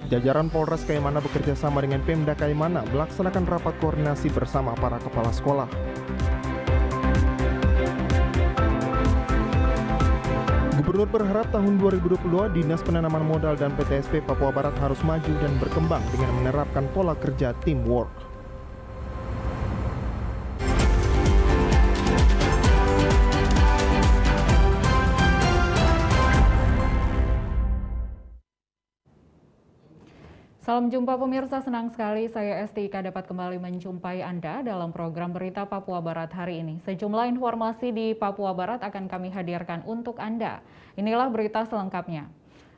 Jajaran Polres Kaimana bekerja sama dengan Pemda Kaimana melaksanakan rapat koordinasi bersama para kepala sekolah. Gubernur berharap tahun 2022 Dinas Penanaman Modal dan PTSP Papua Barat harus maju dan berkembang dengan menerapkan pola kerja teamwork. Salam jumpa pemirsa, senang sekali saya Esti Ika dapat kembali menjumpai Anda dalam program Berita Papua Barat hari ini. Sejumlah informasi di Papua Barat akan kami hadirkan untuk Anda. Inilah berita selengkapnya.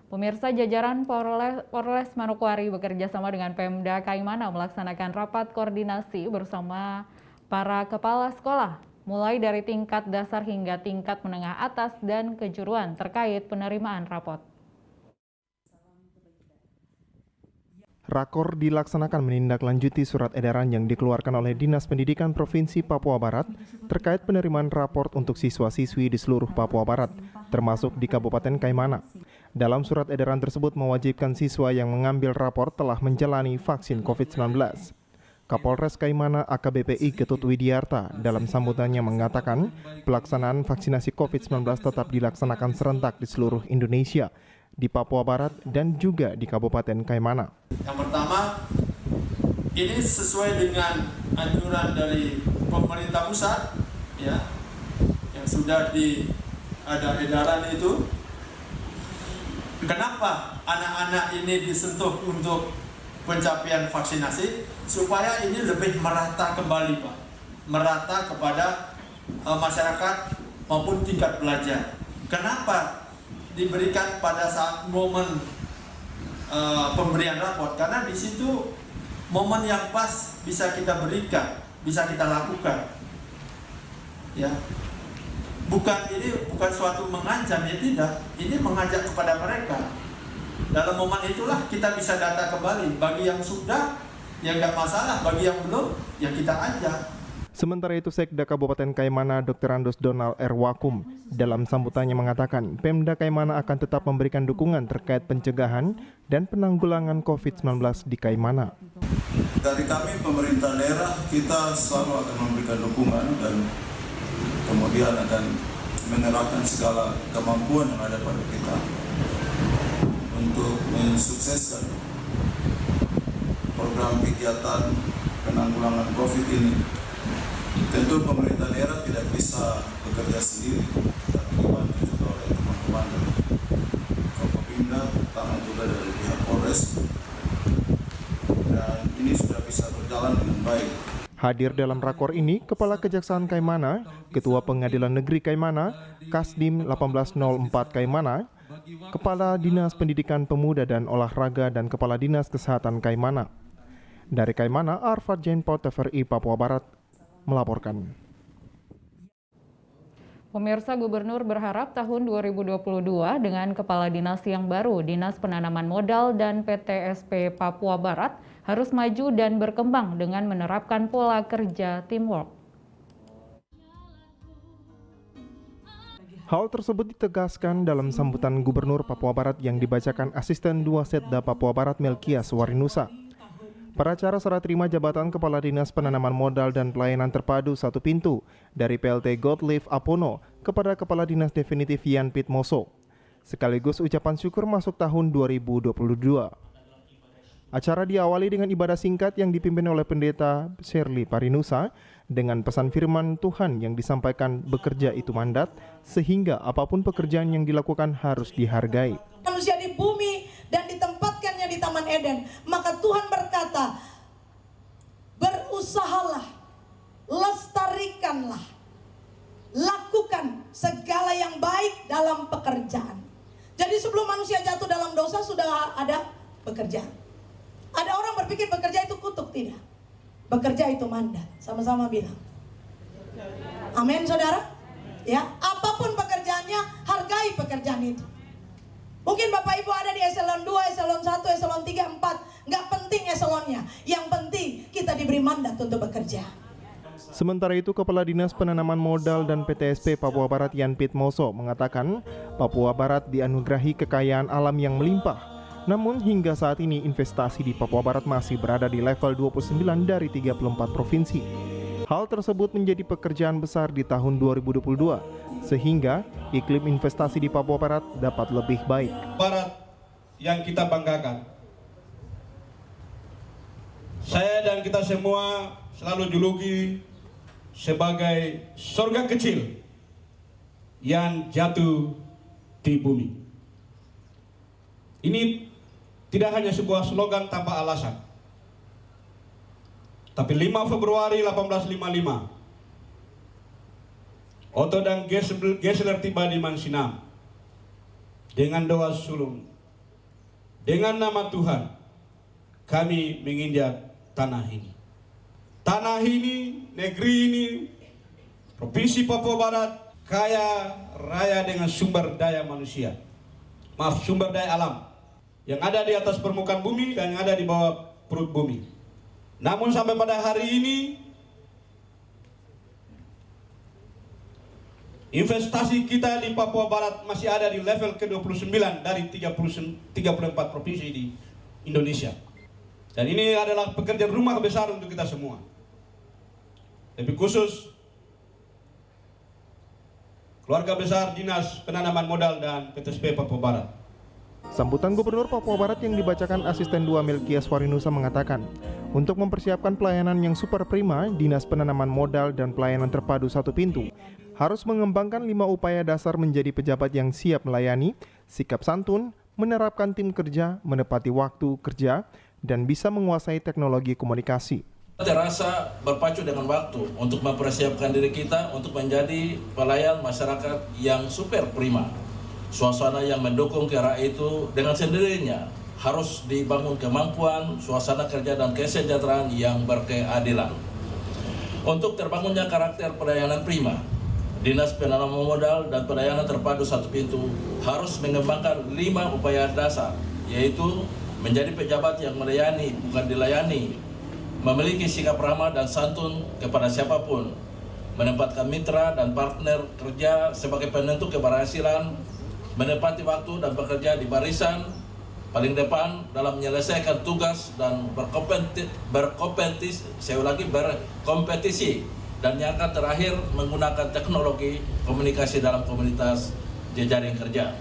Pemirsa, jajaran Polres Manokwari bekerja sama dengan Pemda Kaimana melaksanakan rapat koordinasi bersama para kepala sekolah, mulai dari tingkat dasar hingga tingkat menengah atas dan kejuruan terkait penerimaan rapot. Rakor dilaksanakan menindaklanjuti surat edaran yang dikeluarkan oleh Dinas Pendidikan Provinsi Papua Barat terkait penerimaan raport untuk siswa-siswi di seluruh Papua Barat, termasuk di Kabupaten Kaimana. Dalam surat edaran tersebut mewajibkan siswa yang mengambil raport telah menjalani vaksin COVID-19. Kapolres Kaimana AKBP Ketut Widiarta dalam sambutannya mengatakan pelaksanaan vaksinasi COVID-19 tetap dilaksanakan serentak di seluruh Indonesia, di Papua Barat dan juga di Kabupaten Kaimana. Yang pertama, ini sesuai dengan anjuran dari pemerintah pusat, ya, yang sudah ada edaran itu. Kenapa anak-anak ini disentuh untuk pencapaian vaksinasi? Supaya ini lebih merata kembali, Pak, merata kepada masyarakat maupun tingkat belajar. Kenapa diberikan pada saat momen pemberian raport? Karena di situ momen yang pas bisa kita berikan, bisa kita lakukan, ya. Ini bukan suatu mengancam, ya tidak. Ini mengajak kepada mereka. Dalam momen itulah kita bisa data kembali. Bagi yang sudah, ya nggak masalah. Bagi yang belum, ya kita ajak. Sementara itu, Sekda Kabupaten Kaimana Dr. Andos Donald R. Wakum dalam sambutannya mengatakan Pemda Kaimana akan tetap memberikan dukungan terkait pencegahan dan penanggulangan COVID-19 di Kaimana. Dari kami pemerintah daerah, kita selalu akan memberikan dukungan dan kemudian akan menerapkan segala kemampuan yang ada pada kita untuk mensukseskan program kegiatan penanggulangan COVID ini. Tentu pemerintah daerah tidak bisa bekerja sendiri, tapi dibantu juga oleh teman-teman dari Forkopimda, terutama juga dari pihak Polres, dan ini sudah bisa berjalan dengan baik. Hadir dalam rakor ini, Kepala Kejaksaan Kaimana, Ketua Pengadilan Negeri Kaimana, Kasdim 1804 Kaimana, Kepala Dinas Pendidikan Pemuda dan Olahraga, dan Kepala Dinas Kesehatan Kaimana. Dari Kaimana, Arfad Jainpo, TVRI Papua Barat, melaporkan. Pemirsa, Gubernur berharap tahun 2022 dengan Kepala Dinas yang baru, Dinas Penanaman Modal dan PTSP Papua Barat harus maju dan berkembang dengan menerapkan pola kerja teamwork. Hal tersebut ditegaskan dalam sambutan Gubernur Papua Barat yang dibacakan Asisten 2 Setda Papua Barat Melkias Warinusa. Pada acara serah terima jabatan Kepala Dinas Penanaman Modal dan Pelayanan Terpadu Satu Pintu dari PLT Gottlieb Apono kepada Kepala Dinas Definitif Yan Pitmoso, sekaligus ucapan syukur masuk tahun 2022. Acara diawali dengan ibadah singkat yang dipimpin oleh Pendeta Shirley Parinusa dengan pesan firman Tuhan yang disampaikan bekerja itu mandat, sehingga apapun pekerjaan yang dilakukan harus dihargai. Manusia di bumi dan ditempatkannya di Taman Eden, maka Tuhan berkata, berusahalah, lestarikanlah, lakukan segala yang baik dalam pekerjaan. Jadi sebelum manusia jatuh dalam dosa sudah ada pekerjaan. Ada orang berpikir bekerja itu kutuk, tidak. Bekerja itu mandat. Sama-sama bilang. Amin, saudara. Ya, apapun pekerjaannya, hargai pekerjaan itu. Mungkin Bapak Ibu ada di eselon 2, eselon 1, eselon 3, 4. Nggak penting eselonnya. Yang penting kita diberi mandat untuk bekerja. Sementara itu, Kepala Dinas Penanaman Modal dan PTSP Papua Barat Yan Pitmoso mengatakan Papua Barat dianugerahi kekayaan alam yang melimpah Namun hingga saat ini investasi di Papua Barat masih berada di level 29 dari 34 provinsi. Hal tersebut menjadi pekerjaan besar di tahun 2022, sehingga iklim investasi di Papua Barat dapat lebih baik. Barat yang kita banggakan. Saya dan kita semua selalu juluki sebagai surga kecil yang jatuh di bumi. Ini tidak hanya sebuah slogan tanpa alasan. Tapi 5 Februari 1855, Otto dan Gessler tiba di Mansinam dengan doa sulung. Dengan nama Tuhan, kami menginjak tanah ini. Tanah ini, negeri ini, Provinsi Papua Barat kaya raya dengan sumber daya manusia. Sumber daya alam yang ada di atas permukaan bumi dan yang ada di bawah perut bumi. Namun sampai pada hari ini investasi kita di Papua Barat masih ada di level ke-29 dari 34 provinsi di Indonesia. Dan ini adalah pekerjaan rumah besar untuk kita semua. Lebih khusus keluarga besar Dinas Penanaman Modal dan PTSP Papua Barat. Sambutan Gubernur Papua Barat yang dibacakan Asisten 2 Melkias Warinusa mengatakan, untuk mempersiapkan pelayanan yang super prima, Dinas Penanaman Modal dan Pelayanan Terpadu Satu Pintu harus mengembangkan 5 upaya dasar menjadi pejabat yang siap melayani, sikap santun, menerapkan tim kerja, menepati waktu kerja, dan bisa menguasai teknologi komunikasi. Terasa berpacu dengan waktu untuk mempersiapkan diri kita untuk menjadi pelayan masyarakat yang super prima. Suasana yang mendukung kira itu dengan sendirinya harus dibangun kemampuan, suasana kerja dan kesejahteraan yang berkeadilan. Untuk terbangunnya karakter pelayanan prima, Dinas Penanaman Modal dan Pelayanan Terpadu Satu Pintu harus mengembangkan 5 upaya dasar, yaitu menjadi pejabat yang melayani, bukan dilayani, memiliki sikap ramah dan santun kepada siapapun, menempatkan mitra dan partner kerja sebagai penentu keberhasilan, menepati waktu dan bekerja di barisan paling depan dalam menyelesaikan tugas dan berkompetisi, dan yang akan terakhir menggunakan teknologi komunikasi dalam komunitas jejaring kerja.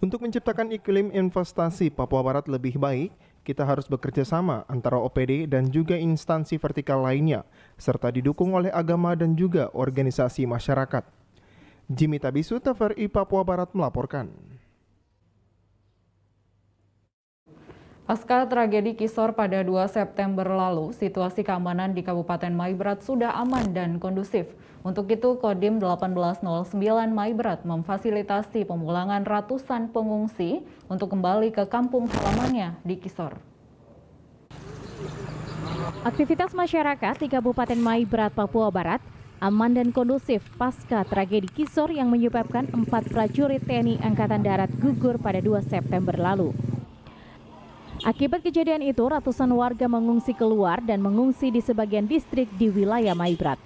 Untuk menciptakan iklim investasi Papua Barat lebih baik, kita harus bekerja sama antara OPD dan juga instansi vertikal lainnya, serta didukung oleh agama dan juga organisasi masyarakat. Jimmy Tabisu, TVRI Papua Barat melaporkan. Pasca tragedi Kisor pada 2 September lalu, situasi keamanan di Kabupaten Maibrat sudah aman dan kondusif. Untuk itu, Kodim 1809 Maibrat memfasilitasi pemulangan ratusan pengungsi untuk kembali ke kampung halamannya di Kisor. Aktivitas masyarakat di Kabupaten Maibrat, Papua Barat aman dan kondusif pasca tragedi Kisor yang menyebabkan 4 prajurit TNI Angkatan Darat gugur pada 2 September lalu. Akibat kejadian itu, ratusan warga mengungsi keluar dan mengungsi di sebagian distrik di wilayah Maibrat.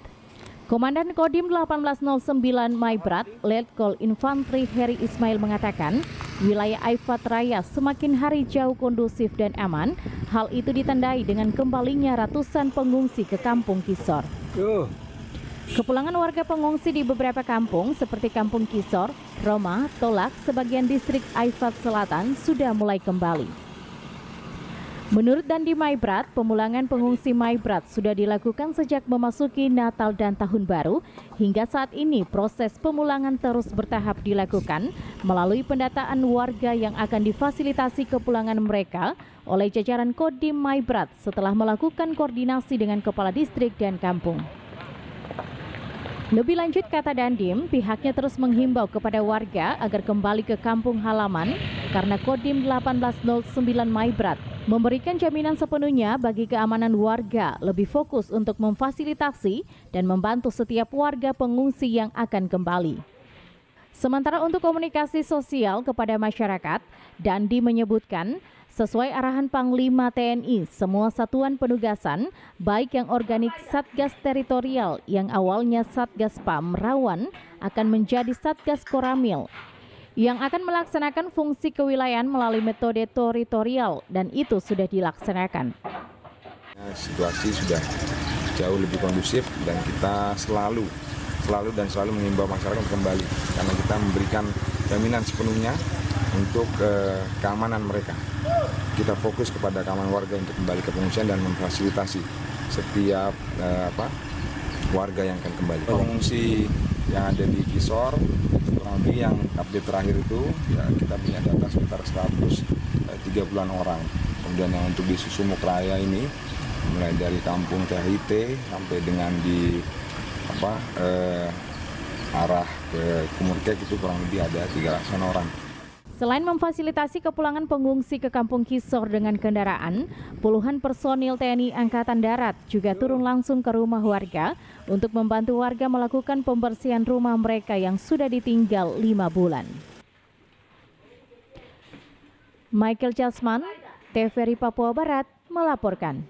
Komandan Kodim 1809 Maibrat, Letkol Infantri Heri Ismail mengatakan, wilayah Aifat Raya semakin hari jauh kondusif dan aman. Hal itu ditandai dengan kembalinya ratusan pengungsi ke kampung Kisor. Kepulangan warga pengungsi di beberapa kampung seperti Kampung Kisor, Roma, Tolak, sebagian distrik Aifat Selatan sudah mulai kembali. Menurut Dandi Maibrat, pemulangan pengungsi Maibrat sudah dilakukan sejak memasuki Natal dan Tahun Baru. Hingga saat ini proses pemulangan terus bertahap dilakukan melalui pendataan warga yang akan difasilitasi kepulangan mereka oleh jajaran Kodim Maibrat setelah melakukan koordinasi dengan kepala distrik dan kampung. Lebih lanjut, kata Dandim, pihaknya terus menghimbau kepada warga agar kembali ke kampung halaman karena Kodim 1809 Maibrat memberikan jaminan sepenuhnya bagi keamanan warga, lebih fokus untuk memfasilitasi dan membantu setiap warga pengungsi yang akan kembali. Sementara untuk komunikasi sosial kepada masyarakat, Dandi menyebutkan sesuai arahan Panglima TNI, semua satuan penugasan, baik yang organik Satgas Teritorial yang awalnya Satgas PAM Rawan, akan menjadi Satgas Koramil. yang akan melaksanakan fungsi kewilayahan melalui metode teritorial, dan itu sudah dilaksanakan. Situasi sudah jauh lebih kondusif dan kita selalu mengimbau masyarakat kembali karena kita memberikan jaminan sepenuhnya untuk keamanan mereka. Kita fokus kepada keamanan warga untuk kembali ke pengungsian dan memfasilitasi setiap warga yang akan kembali. Pengungsi yang ada di Kisor kurang lebih yang update terakhir itu ya kita punya data sekitar 130-an orang. Kemudian yang untuk di Susumuk Raya ini mulai dari kampung THIT sampai dengan di arah ke Kumurkek itu kurang lebih ada 300-an orang. Selain memfasilitasi kepulangan pengungsi ke Kampung Kisor dengan kendaraan, puluhan personil TNI Angkatan Darat juga turun langsung ke rumah warga untuk membantu warga melakukan pembersihan rumah mereka yang sudah ditinggal 5 bulan. Michael Jasman, TVRI Papua Barat melaporkan.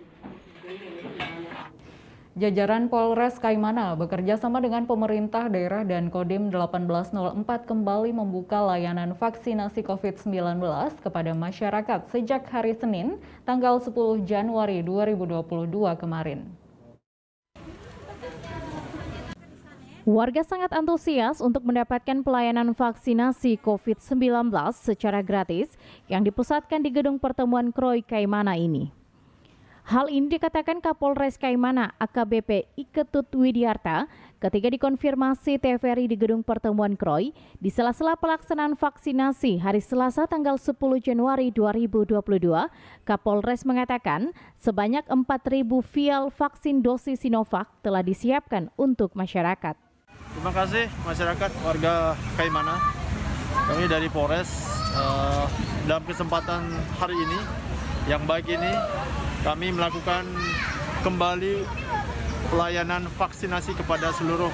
Jajaran Polres Kaimana bekerja sama dengan pemerintah daerah dan Kodim 1804 kembali membuka layanan vaksinasi COVID-19 kepada masyarakat sejak hari Senin, tanggal 10 Januari 2022 kemarin. Warga sangat antusias untuk mendapatkan pelayanan vaksinasi COVID-19 secara gratis yang dipusatkan di Gedung Pertemuan Kroy Kaimana ini. Hal ini dikatakan Kapolres Kaimana AKBP Iketut Widiarta ketika dikonfirmasi TVRI di Gedung Pertemuan Kroy di sela-sela pelaksanaan vaksinasi hari Selasa tanggal 10 Januari 2022. Kapolres mengatakan sebanyak 4.000 vial vaksin dosis Sinovac telah disiapkan untuk masyarakat. Terima kasih masyarakat warga Kaimana. Kami dari Polres dalam kesempatan hari ini yang baik ini kami melakukan kembali pelayanan vaksinasi kepada seluruh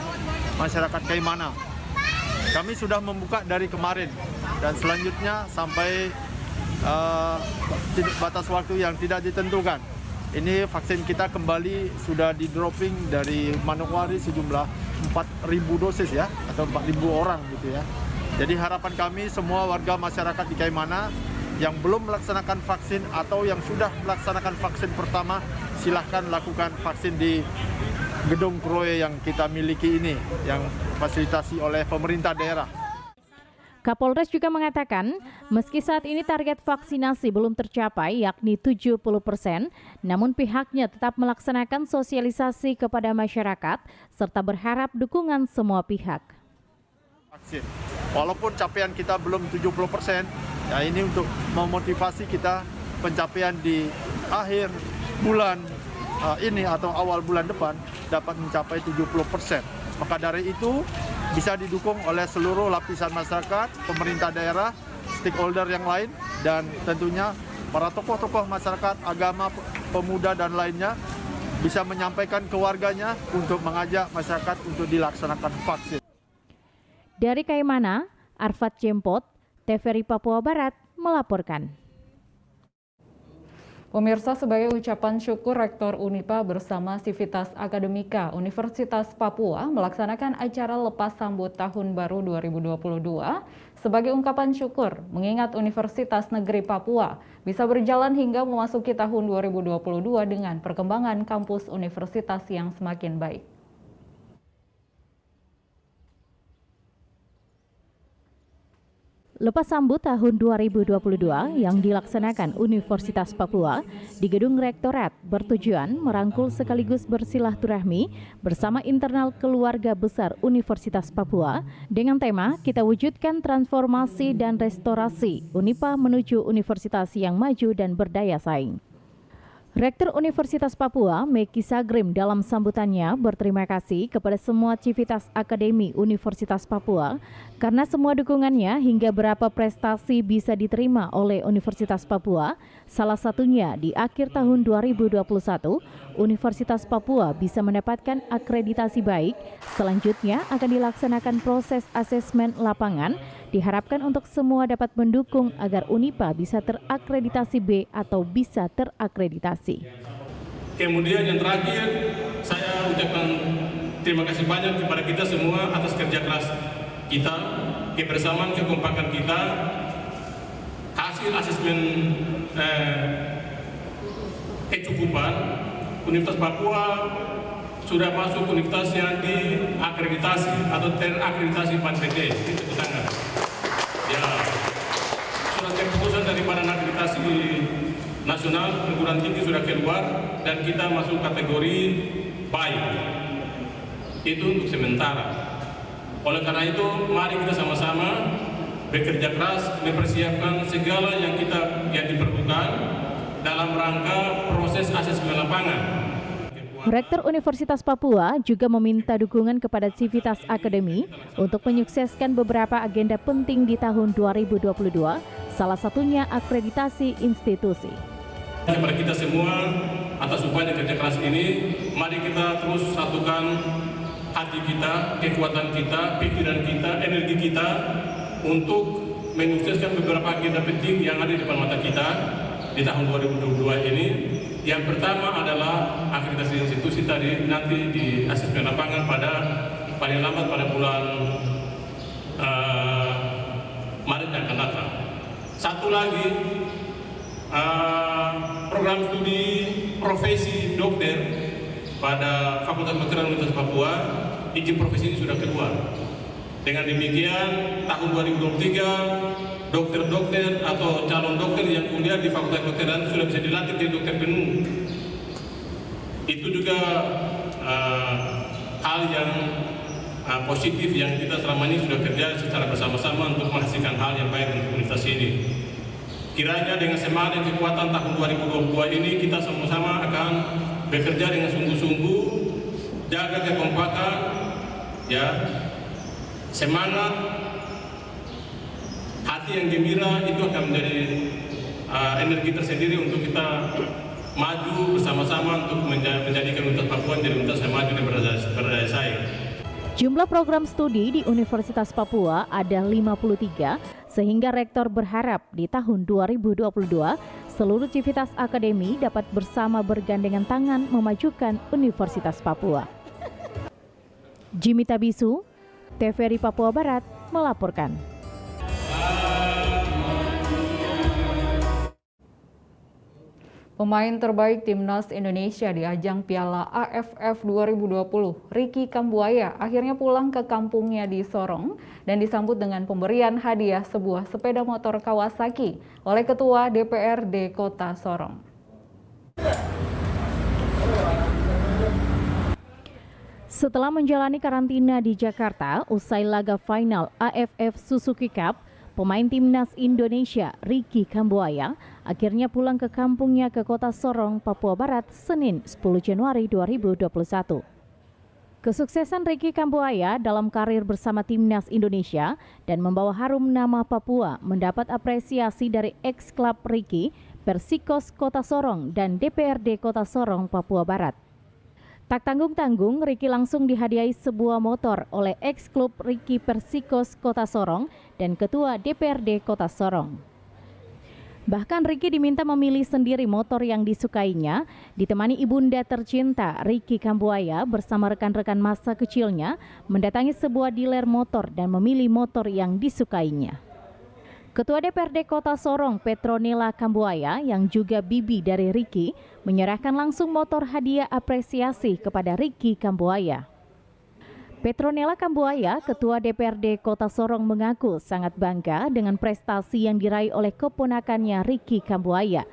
masyarakat Kaimana. Kami sudah membuka dari kemarin dan selanjutnya sampai batas waktu yang tidak ditentukan. Ini vaksin kita kembali sudah di dropping dari Manokwari sejumlah 4.000 dosis ya, atau 4.000 orang gitu ya. Jadi harapan kami semua warga masyarakat di Kaimana yang belum melaksanakan vaksin atau yang sudah melaksanakan vaksin pertama, silahkan lakukan vaksin di Gedung Kroy yang kita miliki ini, yang fasilitasi oleh pemerintah daerah. Kapolres juga mengatakan, meski saat ini target vaksinasi belum tercapai yakni 70%, namun pihaknya tetap melaksanakan sosialisasi kepada masyarakat serta berharap dukungan semua pihak. Vaksin. Walaupun capaian kita belum 70%, ya ini untuk memotivasi kita pencapaian di akhir bulan ini atau awal bulan depan dapat mencapai 70%. Maka dari itu bisa didukung oleh seluruh lapisan masyarakat, pemerintah daerah, stakeholder yang lain, dan tentunya para tokoh-tokoh masyarakat, agama, pemuda, dan lainnya bisa menyampaikan ke warganya untuk mengajak masyarakat untuk dilaksanakan vaksin. Dari Kaimana, Arfat Jempot, TVRI Papua Barat melaporkan. Pemirsa, sebagai ucapan syukur Rektor Unipa bersama Sivitas Akademika Universitas Papua melaksanakan acara lepas sambut Tahun Baru 2022 sebagai ungkapan syukur mengingat Universitas Negeri Papua bisa berjalan hingga memasuki tahun 2022 dengan perkembangan kampus universitas yang semakin baik. Lepas sambut tahun 2022 yang dilaksanakan Universitas Papua di Gedung Rektorat bertujuan merangkul sekaligus bersilaturahmi bersama internal keluarga besar Universitas Papua dengan tema Kita Wujudkan Transformasi dan Restorasi Unipa menuju universitas yang maju dan berdaya saing. Rektor Universitas Papua, Meki Sagrim dalam sambutannya berterima kasih kepada semua Civitas Akademi Universitas Papua karena semua dukungannya hingga berapa prestasi bisa diterima oleh Universitas Papua. Salah satunya di akhir tahun 2021, Universitas Papua bisa mendapatkan akreditasi baik. Selanjutnya akan dilaksanakan proses asesmen lapangan. Diharapkan untuk semua dapat mendukung agar Unipa bisa terakreditasi B atau bisa terakreditasi. Kemudian yang terakhir, saya ucapkan terima kasih banyak kepada kita semua atas kerja keras kita kebersamaan, kekompakan kita, hasil asesmen kecukupan, Universitas Papua sudah masuk universitas yang diakreditasi atau terakreditasi PAN-PT. Itu tanggal. Ya, surat keputusan dari Badan Akreditasi Nasional Perguruan Tinggi sudah keluar dan kita masuk kategori baik. Itu untuk sementara. Oleh karena itu, mari kita sama-sama bekerja keras mempersiapkan segala yang diperlukan dalam rangka proses asesmen lapangan. Rektor Universitas Papua juga meminta dukungan kepada Civitas Academy untuk menyukseskan beberapa agenda penting di tahun 2022, salah satunya akreditasi institusi. Kepada kita semua, atas upaya kerja keras ini, mari kita terus satukan hati kita, kekuatan kita, pikiran kita, energi kita untuk menyukseskan beberapa agenda penting yang ada di depan mata kita di tahun 2022 ini. Yang pertama adalah akreditasi institusi tadi nanti di asesmen lapangan pada paling lambat pada bulan Maret yang akan datang. Satu lagi, program studi profesi dokter pada Fakultas Kedokteran Universitas Papua, izin profesi ini sudah keluar. Dengan demikian, tahun 2023 dokter-dokter atau calon dokter yang kuliah di Fakultas Kedokteran sudah bisa dilantik jadi dokter penuh. Itu juga hal yang positif yang kita selama ini sudah kerja secara bersama-sama untuk menghasilkan hal yang baik untuk universitas ini. Kiranya dengan semangat dan kekuatan tahun 2022 ini kita sama-sama akan bekerja dengan sungguh-sungguh, jaga kekompakan, ya, semangat, hati yang gembira itu akan menjadi energi tersendiri untuk kita maju bersama-sama untuk menjadikan Universitas Papua menjadi universitas yang maju dan berdaya saing. Jumlah program studi di Universitas Papua ada 53, sehingga Rektor berharap di tahun 2022 seluruh Civitas Academy dapat bersama bergandengan tangan memajukan Universitas Papua. Jimmy Tabisu, TVRI Papua Barat melaporkan. Pemain terbaik Timnas Indonesia di ajang Piala AFF 2020, Ricky Kambuaya, akhirnya pulang ke kampungnya di Sorong dan disambut dengan pemberian hadiah sebuah sepeda motor Kawasaki oleh Ketua DPRD Kota Sorong. Setelah menjalani karantina di Jakarta usai laga final AFF Suzuki Cup, pemain Timnas Indonesia Ricky Kambuaya akhirnya pulang ke kampungnya ke Kota Sorong, Papua Barat, Senin 10 Januari 2021. Kesuksesan Ricky Kambuaya dalam karir bersama Timnas Indonesia dan membawa harum nama Papua mendapat apresiasi dari ex-klub Ricky, Persikos Kota Sorong dan DPRD Kota Sorong, Papua Barat. Tak tanggung-tanggung, Ricky langsung dihadiahi sebuah motor oleh ex-klub Ricky Persikos Kota Sorong dan Ketua DPRD Kota Sorong. Bahkan Ricky diminta memilih sendiri motor yang disukainya, ditemani ibunda tercinta Ricky Kambuaya bersama rekan-rekan masa kecilnya mendatangi sebuah dealer motor dan memilih motor yang disukainya. Ketua DPRD Kota Sorong Petronella Kambuaya yang juga bibi dari Ricky menyerahkan langsung motor hadiah apresiasi kepada Ricky Kambuaya. Petronella Kambuaya, Ketua DPRD Kota Sorong mengaku sangat bangga dengan prestasi yang diraih oleh keponakannya Ricky Kambuaya,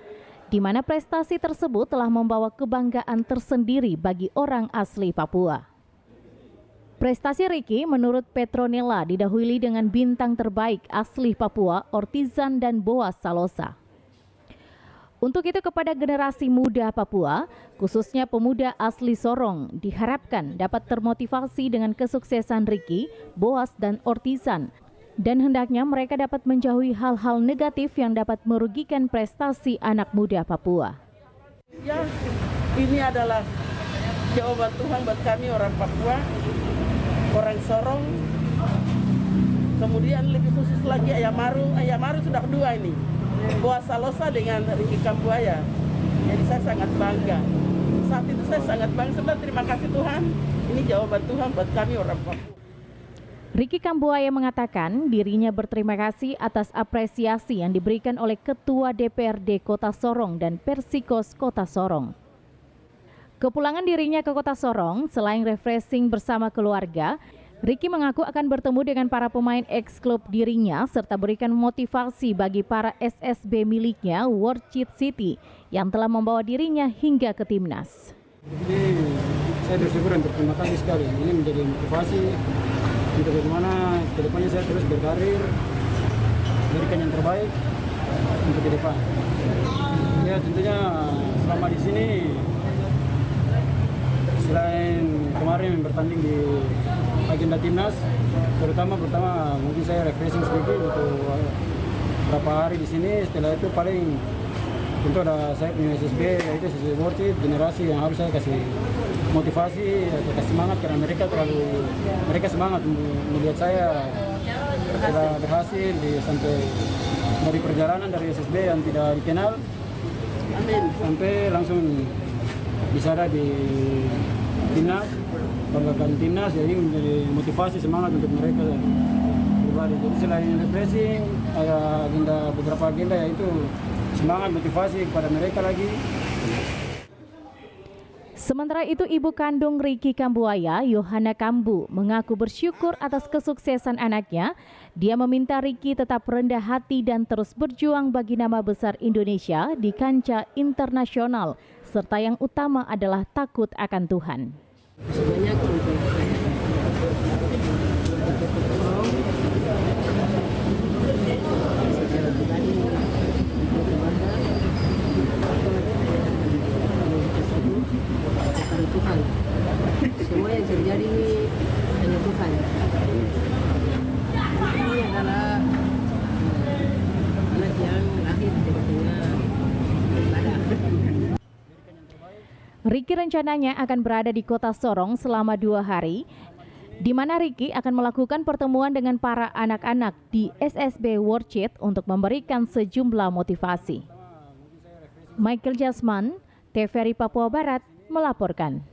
di mana prestasi tersebut telah membawa kebanggaan tersendiri bagi orang asli Papua. Prestasi Ricky menurut Petronella didahului dengan bintang terbaik asli Papua, Ortizan dan Boas Salosa. Untuk itu kepada generasi muda Papua, khususnya pemuda asli Sorong, diharapkan dapat termotivasi dengan kesuksesan Ricky, Boas dan Ortizan, dan hendaknya mereka dapat menjauhi hal-hal negatif yang dapat merugikan prestasi anak muda Papua. Ya, ini adalah jawaban Tuhan buat kami orang Papua, orang Sorong, kemudian lebih khusus lagi Ayamaru sudah kedua ini, Boas Salosa dengan Ricky Kambuaya. Jadi saya sangat bangga. Saat itu saya sangat bangga. Terima kasih Tuhan. Ini jawaban Tuhan buat kami orang Papua. Ricky Kambuaya mengatakan dirinya berterima kasih atas apresiasi yang diberikan oleh Ketua DPRD Kota Sorong dan Persikos Kota Sorong. Kepulangan dirinya ke Kota Sorong, selain refreshing bersama keluarga, Ricky mengaku akan bertemu dengan para pemain ex-klub dirinya serta berikan motivasi bagi para SSB miliknya World City yang telah membawa dirinya hingga ke timnas. Jadi saya bersyukur dan berterima kasih sekali. Ini menjadi motivasi untuk bagaimana ke depannya saya terus berkarir, berikan yang terbaik untuk ke depan. Ya tentunya selama di sini, selain kemarin bertanding di agenda timnas, pertama mungkin saya refreshing sedikit untuk beberapa hari di sini. Setelah itu paling tentu ada saya punya SSB, yaitu SSB World City, generasi yang harus saya kasih motivasi atau kasih semangat karena mereka semangat melihat saya telah berhasil sampai dari perjalanan dari SSB yang tidak dikenal sampai langsung bisa ada di timnas, banggakan timnas, jadi menjadi motivasi semangat untuk mereka pribadi. Jadi selain refreshing, ada beberapa agenda yaitu semangat motivasi kepada mereka lagi. Sementara itu, ibu kandung Ricky Kambuaya, Yohana Kambu, mengaku bersyukur atas kesuksesan anaknya. Dia meminta Ricky tetap rendah hati dan terus berjuang bagi nama besar Indonesia di kancah internasional, serta yang utama adalah takut akan Tuhan. Sebanyak untuk Tuhan. Semua yang terjadi ini hanya Tuhan. Ini adalah anak yang lahir di tengah ibadah. Ricky rencananya akan berada di Kota Sorong selama 2 hari, di mana Ricky akan melakukan pertemuan dengan para anak-anak di SSB World City untuk memberikan sejumlah motivasi. Michael Jasman, TVRI Papua Barat, melaporkan.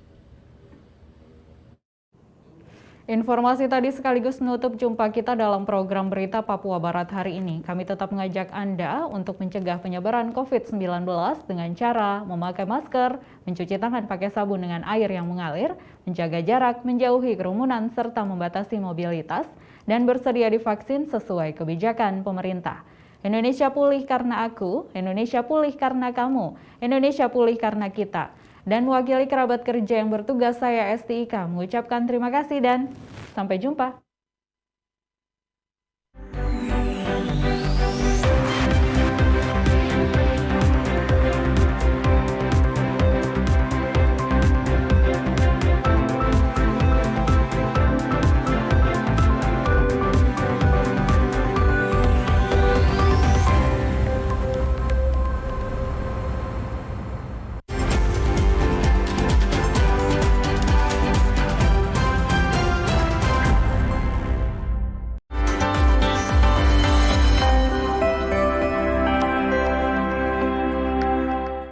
Informasi tadi sekaligus menutup jumpa kita dalam program Berita Papua Barat hari ini. Kami tetap mengajak Anda untuk mencegah penyebaran COVID-19 dengan cara memakai masker, mencuci tangan pakai sabun dengan air yang mengalir, menjaga jarak, menjauhi kerumunan, serta membatasi mobilitas, dan bersedia divaksin sesuai kebijakan pemerintah. Indonesia pulih karena aku, Indonesia pulih karena kamu, Indonesia pulih karena kita. Dan mewakili kerabat kerja yang bertugas, saya Esti Ika mengucapkan terima kasih dan sampai jumpa.